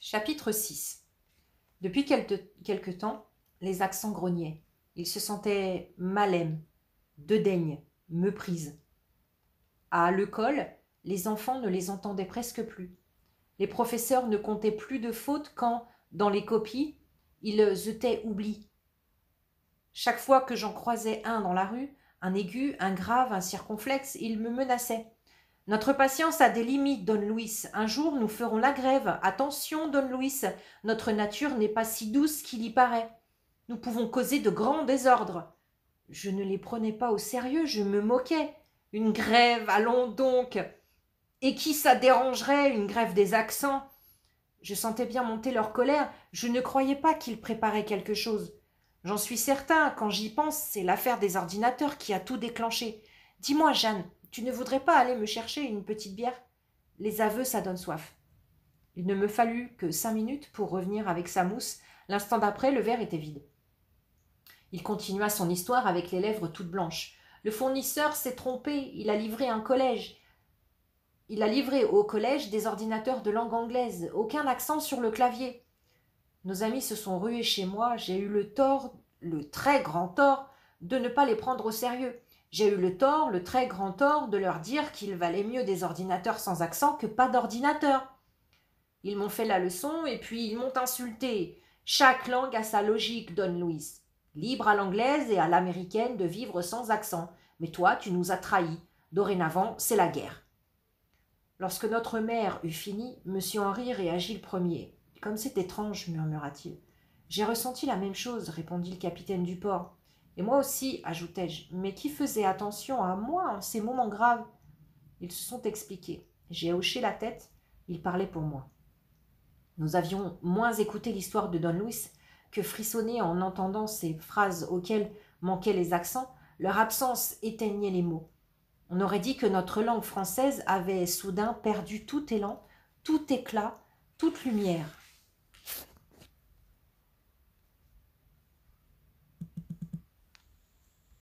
Chapitre 6. Depuis quelque temps, les accents grognaient. Ils se sentaient malem, dédaigne, méprise. À l'école, les enfants ne les entendaient presque plus. Les professeurs ne comptaient plus de fautes quand, dans les copies, ils étaient oubliés. Chaque fois que j'en croisais un dans la rue, un aigu, un grave, un circonflexe, il me menaçait. Notre patience a des limites, Don Luis. Un jour, nous ferons la grève. Attention, Don Luis, notre nature n'est pas si douce qu'il y paraît. Nous pouvons causer de grands désordres. Je ne les prenais pas au sérieux, je me moquais. Une grève, allons donc. Et qui ça dérangerait, une grève des accents? Je sentais bien monter leur colère. Je ne croyais pas qu'ils préparaient quelque chose. J'en suis certain, quand j'y pense, c'est l'affaire des ordinateurs qui a tout déclenché. Dis-moi, Jeanne, tu ne voudrais pas aller me chercher une petite bière? Les aveux, ça donne soif. Il ne me fallut que 5 minutes pour revenir avec sa mousse. L'instant d'après, le verre était vide. Il continua son histoire avec les lèvres toutes blanches. Le fournisseur s'est trompé, il a livré un collège. Il a livré au collège des ordinateurs de langue anglaise, aucun accent sur le clavier. Nos amis se sont rués chez moi, j'ai eu le tort, le très grand tort, de ne pas les prendre au sérieux. J'ai eu le tort, le très grand tort, de leur dire qu'il valait mieux des ordinateurs sans accent que pas d'ordinateurs. Ils m'ont fait la leçon et puis ils m'ont insulté. Chaque langue a sa logique, Don Luis. Libre à l'anglaise et à l'américaine de vivre sans accent. Mais toi, tu nous as trahis. Dorénavant, c'est la guerre. Lorsque notre mère eut fini, M. Henri réagit le premier. « Comme c'est étrange, murmura-t-il. »« J'ai ressenti la même chose, répondit le capitaine du port. Et moi aussi, ajoutai-je. Mais qui faisait attention à moi en ces moments graves? Ils se sont expliqués. J'ai hoché la tête. Ils parlaient pour moi. Nous avions moins écouté l'histoire de Don Luis que frissonné en entendant ces phrases auxquelles manquaient les accents. Leur absence éteignait les mots. On aurait dit que notre langue française avait soudain perdu tout élan, tout éclat, toute lumière.